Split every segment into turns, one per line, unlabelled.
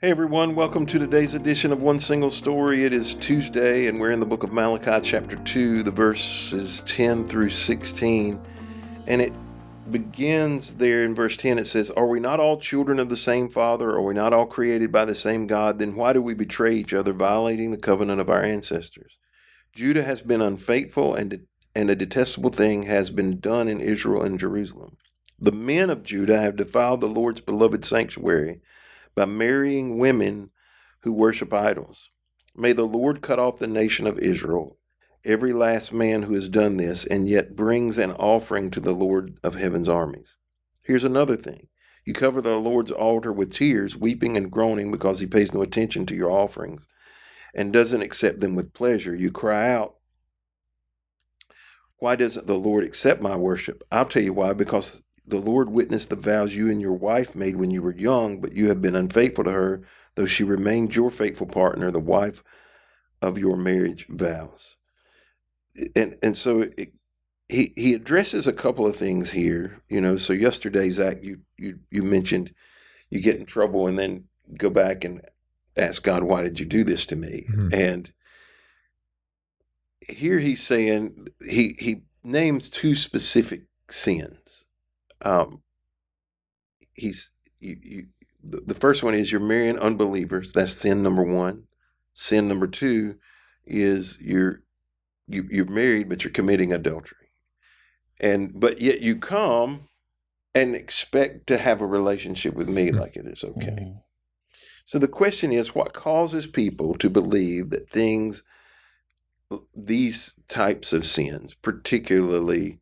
Hey everyone, welcome to today's edition of One Single Story. It is Tuesday and we're in the book of Malachi chapter 2, the verses 10 through 16. And it begins there in verse 10. It says, "Are we not all children of the same Father? Are we not all created by the same God? Then why do we betray each other, violating the covenant of our ancestors? Judah has been unfaithful and a detestable thing has been done in Israel and Jerusalem. The men of Judah have defiled the Lord's beloved sanctuary by marrying women who worship idols. May the Lord cut off the nation of Israel, every last man who has done this, and yet brings an offering to the Lord of heaven's armies. Here's another thing. You cover the Lord's altar with tears, weeping and groaning because he pays no attention to your offerings and doesn't accept them with pleasure. You cry out, 'Why doesn't the Lord accept my worship?' I'll tell you why, because the Lord witnessed the vows you and your wife made when you were young, but you have been unfaithful to her, though she remained your faithful partner, the wife of your marriage vows." He addresses a couple of things here. So yesterday, Zach, you mentioned you get in trouble and then go back and ask God, "Why did you do this to me?"
Mhm.
And here he's saying he names two specific sins. Um, he's the first one is you're marrying unbelievers. That's sin number one. Sin number two is you're married, but you're committing adultery. But yet you come and expect to have a relationship with me like it is okay.
Mhm.
So the question is, what causes people to believe that these types of sins, particularly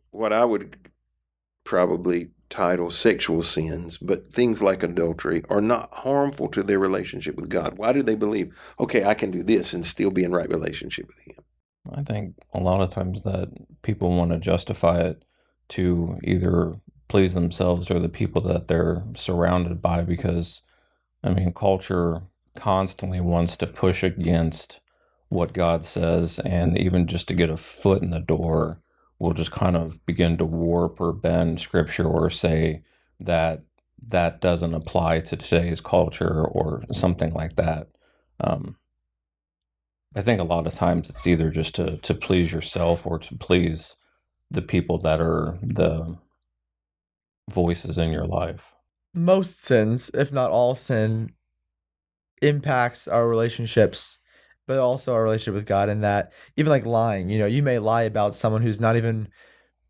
what I would probably title sexual sins, but things like adultery, are not harmful to their relationship with God? Why do they believe, okay, I can do this and still be in right relationship with him?
I think a lot of times that people want to justify it to either please themselves or the people that they're surrounded by because, culture constantly wants to push against what God says, and even just to get a foot in the door will just kind of begin to warp or bend scripture or say that that doesn't apply to today's culture or something like that. Um, I think a lot of times it's either just to please yourself or to please the people that are the voices in your life.
Most sins, if not all sin, impacts our relationships, but also our relationship with God in that even like lying, you may lie about someone who's not even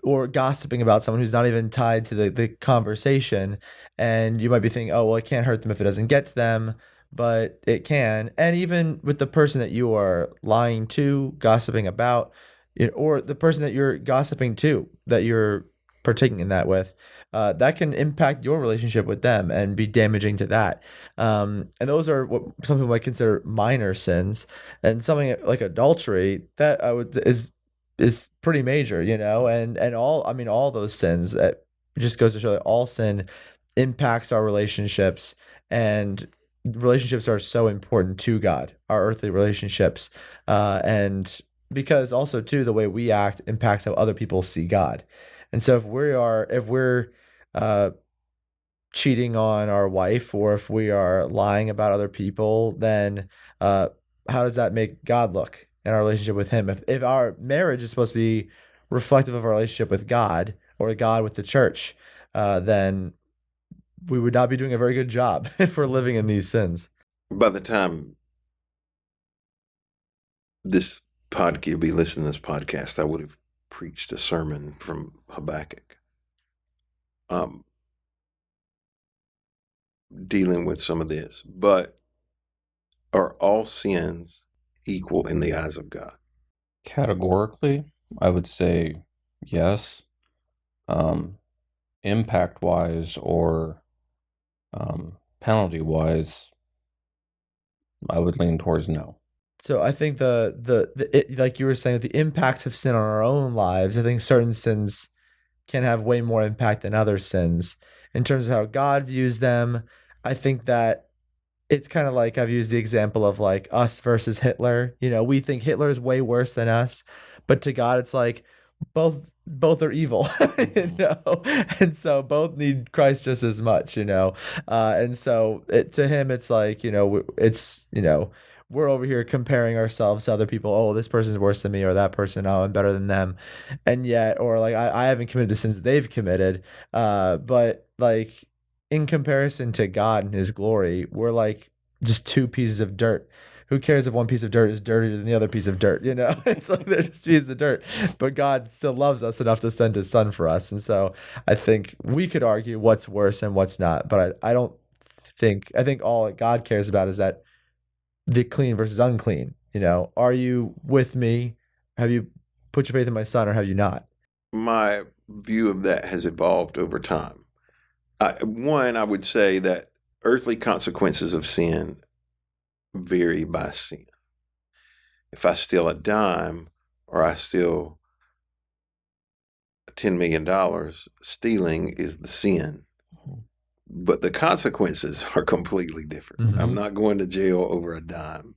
or gossiping about someone who's not even tied to the conversation, and you might be thinking, "Oh, well, it can't hurt them if it doesn't get to them," but it can. And even with the person that you are lying to, gossiping about, or the person that you're gossiping to, that you're partaking in that with, that can impact your relationship with them and be damaging to that. And those are what some people might consider minor sins, and something like adultery that I would is pretty major, and all those sins, that just goes to show that all sin impacts our relationships, and relationships are so important to God, our earthly relationships, and because also too the way we act impacts how other people see God. And so if we're uh cheating on our wife, or if we are lying about other people, then uh, how does that make God look in our relationship with Him? If our marriage is supposed to be reflective of our relationship with God, or God with the church, then we would not be doing a very good job if we're living in these sins.
By the time this you'll be listening to this podcast, I would have preached a sermon from Habakkuk, um, dealing with some of this. But are all sins equal in the eyes of God?
Categorically, I would say yes. Um, Impact wise or penalty wise, I would lean towards no.
So I think like you were saying, the impacts of sin on our own lives, I think certain sins can have way more impact than other sins in terms of how God views them. I think that it's kind of like I've used the example of like us versus Hitler. We think Hitler is way worse than us, but to God, it's like both both are evil, and so both need Christ just as much, and so to him, it's like, it's, we're over here comparing ourselves to other people. Oh, this person's worse than me, or that person, oh, I'm better than them, and yet, or like I haven't committed the sins that they've committed, but like in comparison to God and His glory, we're like just two pieces of dirt. Who cares if one piece of dirt is dirtier than the other piece of dirt? It's like they're just pieces of dirt. But God still loves us enough to send His Son for us. And so I think we could argue what's worse and what's not. But I don't I think all God cares about is that the clean versus unclean. Are you with me? Have you put your faith in my Son, or have you not?
My view of that has evolved over time. I would say that earthly consequences of sin vary by sin. If I steal a dime or I steal $10 million, stealing is the sin. But the consequences are completely different. I'm not going to jail over a dime.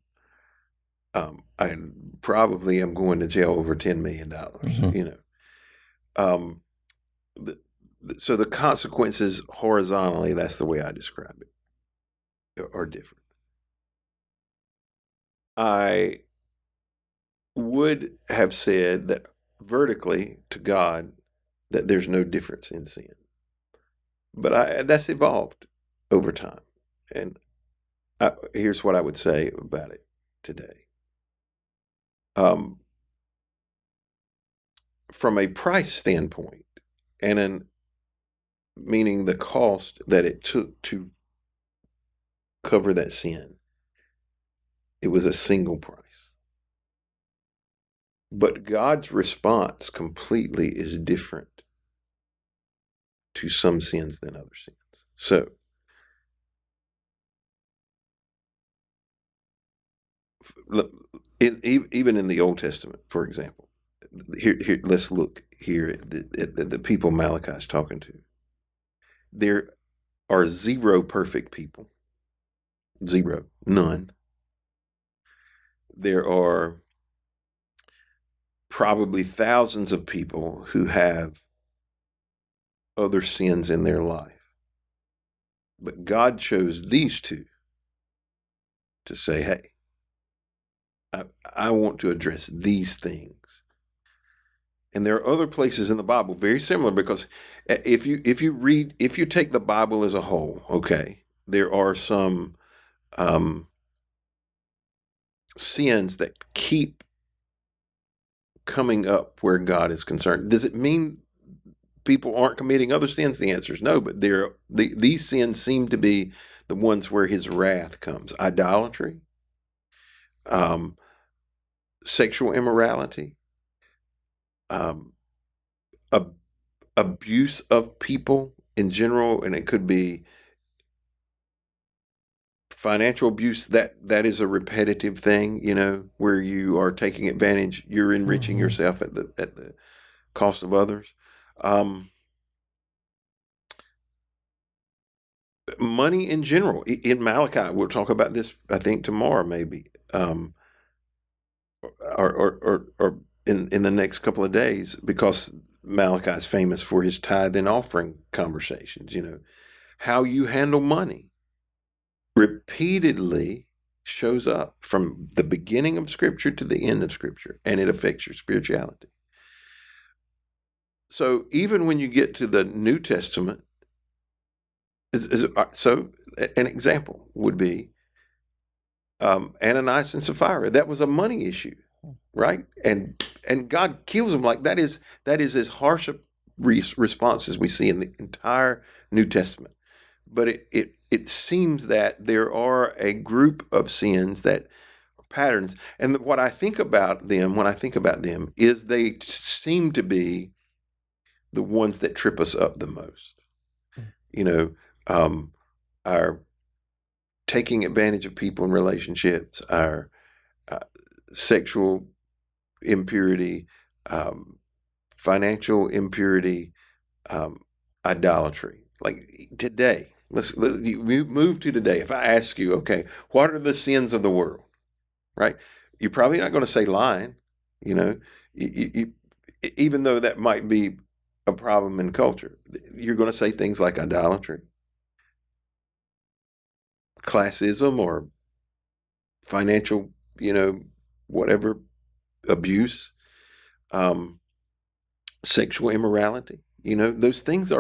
I probably am going to jail over $10 million, So the consequences horizontally, that's the way I describe it, are different. I would have said that vertically to God that there's no difference in sin. But that's evolved over time. And here's what I would say about it today. From a price standpoint, meaning the cost that it took to cover that sin, it was a single price. But God's response completely is different to some sins than other sins. So, even in the Old Testament, for example, here let's look here at the people Malachi is talking to. There are 0 perfect people. 0, none. There are probably thousands of people who have other sins in their life. But God chose these 2 to say, hey, I want to address these things. And there are other places in the Bible very similar, because if you take the Bible as a whole, okay, there are some sins that keep coming up where God is concerned. Does it mean people aren't committing other sins? The answer is no, but these sins seem to be the ones where His wrath comes. Idolatry, sexual immorality, abuse of people in general, and it could be financial abuse. That is a repetitive thing, where you are taking advantage, you're enriching yourself at the cost of others. Money in general. In Malachi, we'll talk about this, I think, tomorrow, maybe, or in the next couple of days, because Malachi is famous for his tithe and offering conversations. How you handle money repeatedly shows up from the beginning of Scripture to the end of Scripture, and it affects your spirituality. So even when you get to the New Testament, so an example would be Ananias and Sapphira. That was a money issue, right? And God kills them. Like that is as harsh a response as we see in the entire New Testament. But it seems that there are a group of sins that are patterns, and what I think about them when I think about them is they seem to be the ones that trip us up the most. Our taking advantage of people in relationships, our sexual impurity, financial impurity, idolatry. Like today, let's move to today. If I ask you, okay, what are the sins of the world? Right? You're probably not going to say lying. even though that might be a problem in culture, you're going to say things like idolatry, classism, or financial, whatever, abuse, sexual immorality. Those things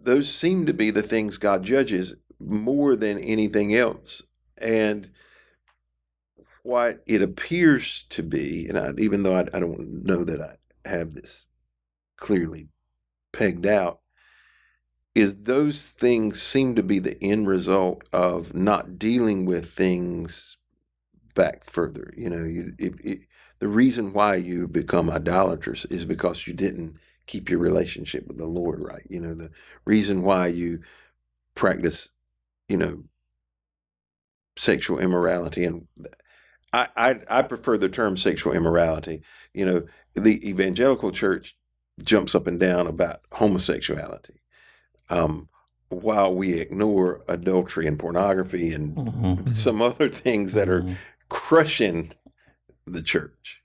those seem to be the things God judges more than anything else. And what it appears to be, and even though I don't know that I have this clearly pegged out, is those things seem to be the end result of not dealing with things back further. The reason why you become idolatrous is because you didn't keep your relationship with the Lord right. The reason why you practice, sexual immorality, and I prefer the term sexual immorality. The evangelical church jumps up and down about homosexuality, while we ignore adultery and pornography and some other things that are crushing the church.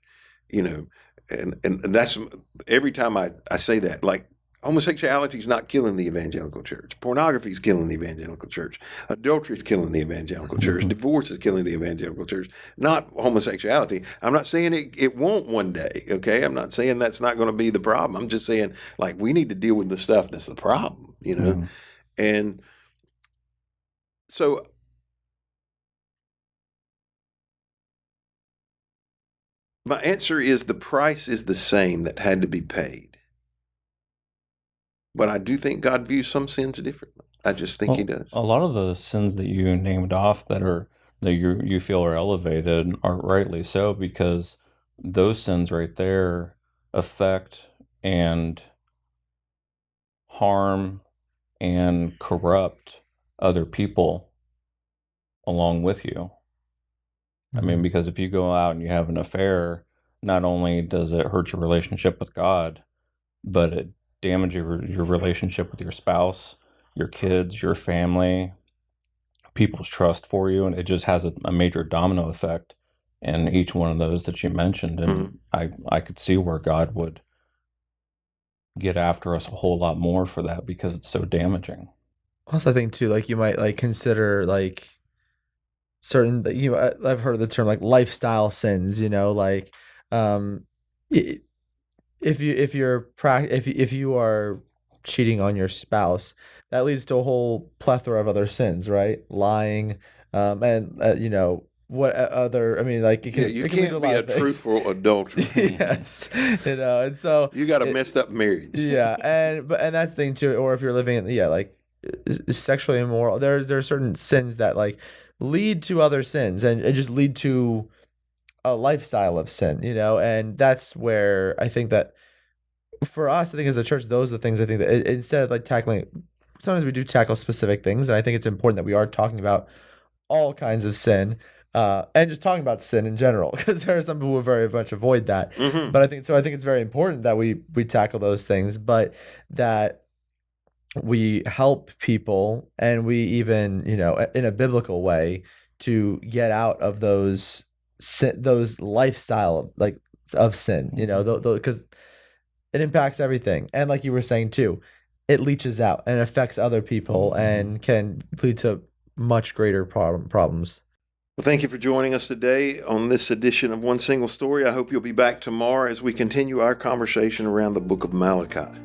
And that's, every time I say that, like, homosexuality is not killing the evangelical church. Pornography is killing the evangelical church. Adultery is killing the evangelical church. Divorce is killing the evangelical church, not homosexuality. I'm not saying it won't one day, okay? I'm not saying that's not going to be the problem. I'm just saying, like, we need to deal with the stuff that's the problem, And so my answer is the price is the same that had to be paid. But I do think God views some sins differently. I just think He does.
A lot of the sins that you named off that you feel are elevated are rightly so, because those sins right there affect and harm and corrupt other people along with you. I mean, because if you go out and you have an affair, not only does it hurt your relationship with God, but it damages your relationship with your spouse, your kids, your family, people's trust for you, and it just has a major domino effect in each one of those that you mentioned. And I could see where God would get after us a whole lot more for that, because it's so damaging.
Also, I think too, like, you might like consider like certain, I've heard of the term like lifestyle sins, like, if you are cheating on your spouse, that leads to a whole plethora of other sins, right? Lying, and what other? I mean, like,
you
it can lead to
can't be
lot
a
of things.
truthful adulterer.
Yes, and so
You got a messed up marriage.
Yeah, and that's the thing too. Or if you're living in, like, sexually immoral, there are certain sins that like lead to other sins, and just lead to a lifestyle of sin, and that's where I think that for us, I think as a church, those are the things I think that instead of like tackling, sometimes we do tackle specific things, and I think it's important that we are talking about all kinds of sin, and just talking about sin in general, because there are some people who very much avoid that. But I think it's very important that we tackle those things, but that we help people, and we even, in a biblical way, to get out of those lifestyle like of sin, because it impacts everything, and like you were saying too, it leaches out and affects other people and can lead to much greater problems.
Well, thank you for joining us today on this edition of One Single Story. I hope you'll be back tomorrow as we continue our conversation around the book of Malachi.